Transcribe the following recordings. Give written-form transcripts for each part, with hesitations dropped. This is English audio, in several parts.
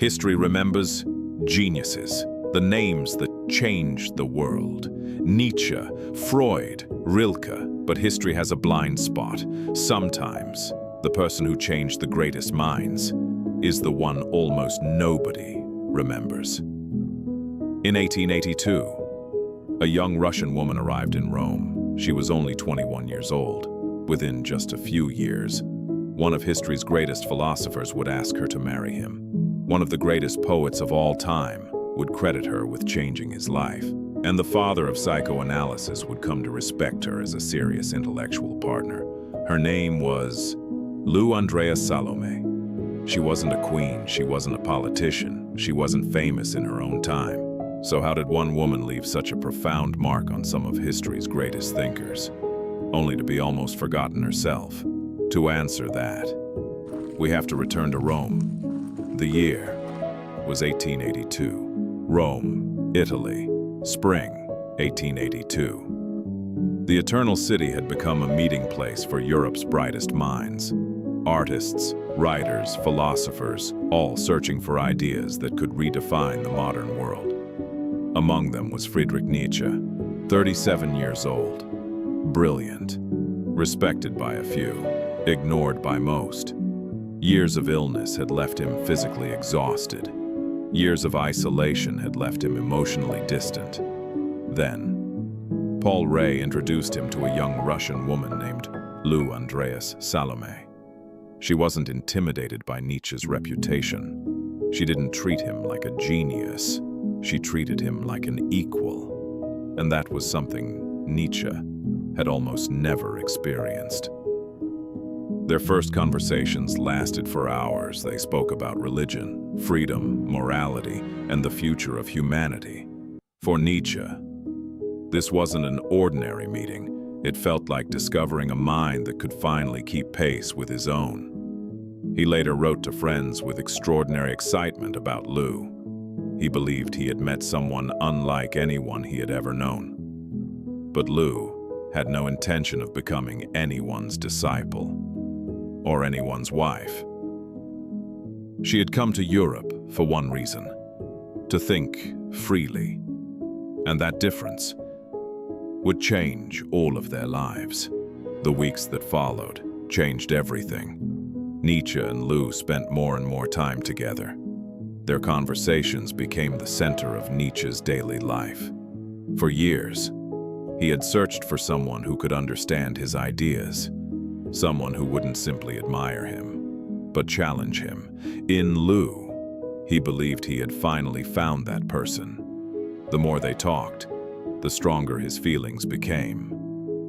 History remembers geniuses, the names that changed the world. Nietzsche, Freud, Rilke, but history has a blind spot. Sometimes, the person who changed the greatest minds is the one almost nobody remembers. In 1882, a young Russian woman arrived in Rome. She was only 21 years old. Within just a few years, one of history's greatest philosophers would ask her to marry him. One of the greatest poets of all time would credit her with changing his life. And the father of psychoanalysis would come to respect her as a serious intellectual partner. Her name was Andreas-Salomé. She wasn't a queen, she wasn't a politician, she wasn't famous in her own time. So how did one woman leave such a profound mark on some of history's greatest thinkers, only to be almost forgotten herself? To answer that, we have to return to Rome. The year was 1882. Rome, Italy, spring 1882. The Eternal City had become a meeting place for Europe's brightest minds. Artists, writers, philosophers, all searching for ideas that could redefine the modern world. Among them was Friedrich Nietzsche, 37 years old, brilliant, respected by a few, ignored by most. Years of illness had left him physically exhausted. Years of isolation had left him emotionally distant. Then, Paul Ray introduced him to a young Russian woman named Andreas-Salomé. She wasn't intimidated by Nietzsche's reputation. She didn't treat him like a genius. She treated him like an equal. And that was something Nietzsche had almost never experienced. Their first conversations lasted for hours. They spoke about religion, freedom, morality, and the future of humanity. For Nietzsche, this wasn't an ordinary meeting. It felt like discovering a mind that could finally keep pace with his own. He later wrote to friends with extraordinary excitement about Lou. He believed he had met someone unlike anyone he had ever known. But Lou had no intention of becoming anyone's disciple or anyone's wife. She had come to Europe for one reason: to think freely. And that difference would change all of their lives. The weeks that followed changed everything. Nietzsche and Lou spent more and more time together. Their conversations became the center of Nietzsche's daily life. For years, he had searched for someone who could understand his ideas, someone who wouldn't simply admire him, but challenge him. In Lou, he believed he had finally found that person. The more they talked, the stronger his feelings became.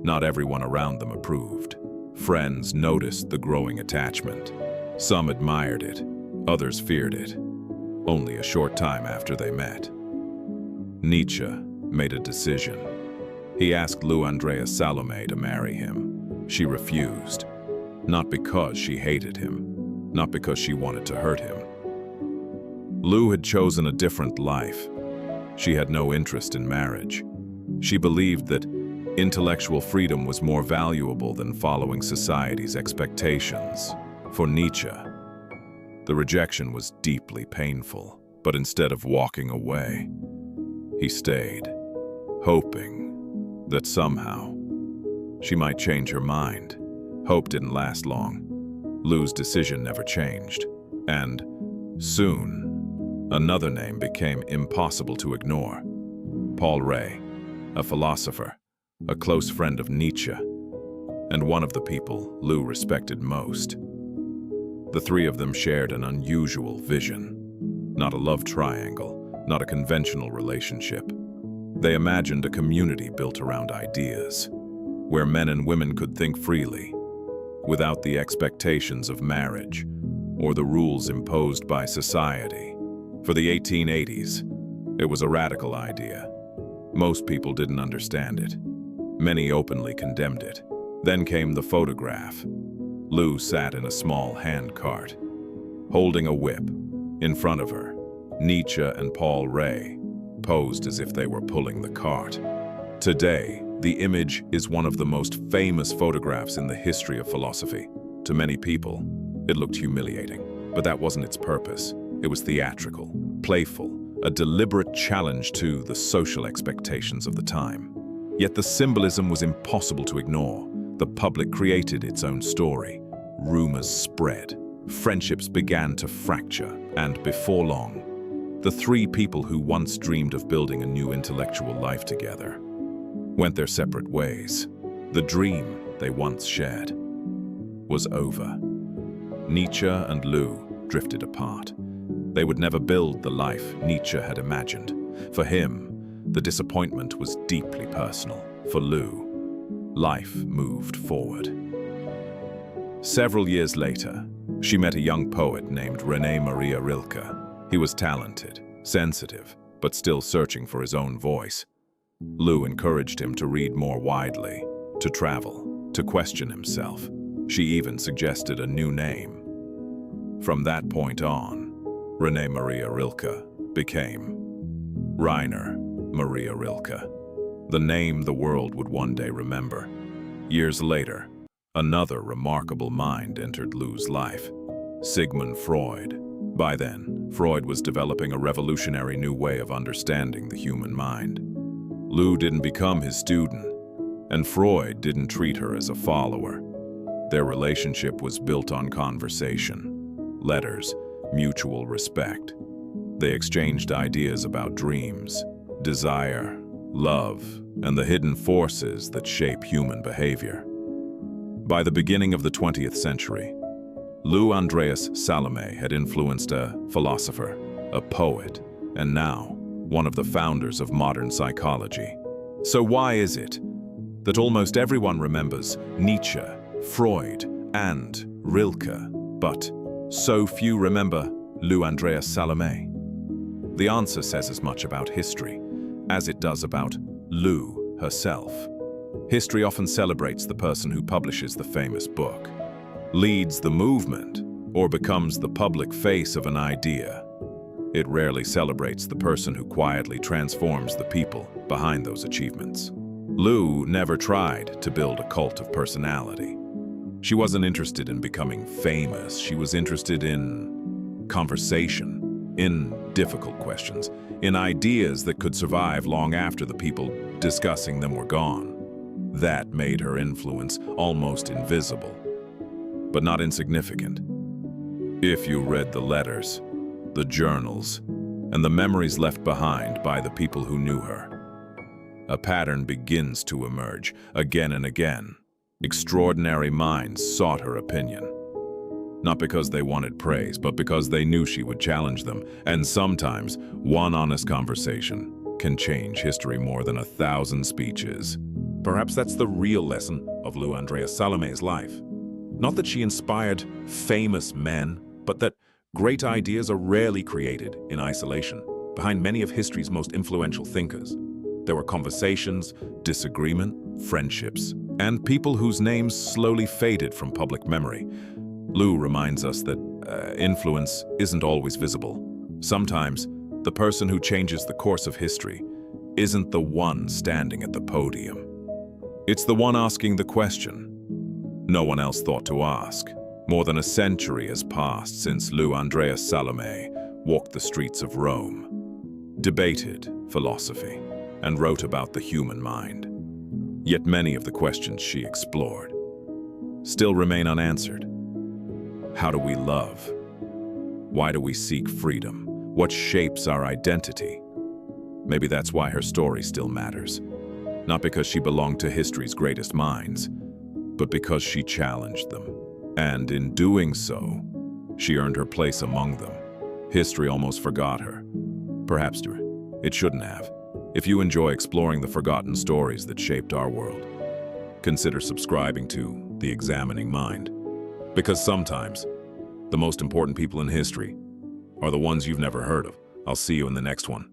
Not everyone around them approved. Friends noticed the growing attachment. Some admired it, others feared it. Only a short time after they met, Nietzsche made a decision. He asked Andreas-Salomé to marry him. She refused, not because she hated him, not because she wanted to hurt him. Lou had chosen a different life. She had no interest in marriage. She believed that intellectual freedom was more valuable than following society's expectations. For Nietzsche, the rejection was deeply painful, but instead of walking away, he stayed, hoping that somehow she might change her mind. Hope didn't last long. Lou's decision never changed, and soon, another name became impossible to ignore: Paul Ray, a philosopher, a close friend of Nietzsche, and one of the people Lou respected most. The three of them shared an unusual vision. Not a love triangle, not a conventional relationship. They imagined a community built around ideas, where men and women could think freely, without the expectations of marriage or the rules imposed by society. For the 1880s, it was a radical idea. Most people didn't understand it. Many openly condemned it. Then came the photograph. Lou sat in a small hand cart, holding a whip. In front of her, Nietzsche and Paul Ray posed as if they were pulling the cart. Today, the image is one of the most famous photographs in the history of philosophy. To many people, it looked humiliating, but that wasn't its purpose. It was theatrical, playful, a deliberate challenge to the social expectations of the time. Yet the symbolism was impossible to ignore. The public created its own story. Rumors spread. Friendships began to fracture, and before long, the three people who once dreamed of building a new intellectual life together went their separate ways. The dream they once shared was over. Nietzsche and Lou drifted apart. They would never build the life Nietzsche had imagined. For him, the disappointment was deeply personal. For Lou, life moved forward. Several years later, she met a young poet named Rainer Maria Rilke. He was talented, sensitive, but still searching for his own voice. Lou encouraged him to read more widely, to travel, to question himself. She even suggested a new name. From that point on, Rainer Maria Rilke became Rainer Maria Rilke, the name the world would one day remember. Years later, another remarkable mind entered Lou's life, Sigmund Freud. By then, Freud was developing a revolutionary new way of understanding the human mind. Lou didn't become his student, and Freud didn't treat her as a follower. Their relationship was built on conversation, letters, mutual respect. They exchanged ideas about dreams, desire, love, and the hidden forces that shape human behavior. By the beginning of the 20th century, Andreas-Salomé had influenced a philosopher, a poet, and now one of the founders of modern psychology. So why is it that almost everyone remembers Nietzsche, Freud, and Rilke, but so few remember Andreas-Salomé? The answer says as much about history as it does about Lou herself. History often celebrates the person who publishes the famous book, leads the movement, or becomes the public face of an idea. It rarely celebrates the person who quietly transforms the people behind those achievements. Lou never tried to build a cult of personality. She wasn't interested in becoming famous. She was interested in conversation, in difficult questions, in ideas that could survive long after the people discussing them were gone. That made her influence almost invisible, but not insignificant. If you read the letters, the journals, and the memories left behind by the people who knew her, a pattern begins to emerge again and again. Extraordinary minds sought her opinion, not because they wanted praise, but because they knew she would challenge them. And sometimes, one honest conversation can change history more than 1,000 speeches. Perhaps that's the real lesson of Andreas-Salomé's life. Not that she inspired famous men, but that great ideas are rarely created in isolation. Behind many of history's most influential thinkers, there were conversations, disagreement, friendships, and people whose names slowly faded from public memory. Lou reminds us that influence isn't always visible. Sometimes, the person who changes the course of history isn't the one standing at the podium. It's the one asking the question no one else thought to ask. More than a century has passed since Andreas-Salomé walked the streets of Rome, debated philosophy, and wrote about the human mind. Yet many of the questions she explored still remain unanswered. How do we love? Why do we seek freedom? What shapes our identity? Maybe that's why her story still matters. Not because she belonged to history's greatest minds, but because she challenged them. And in doing so, she earned her place among them. History almost forgot her. Perhaps it shouldn't have. If you enjoy exploring the forgotten stories that shaped our world, consider subscribing to The Examining Mind. Because sometimes, the most important people in history are the ones you've never heard of. I'll see you in the next one.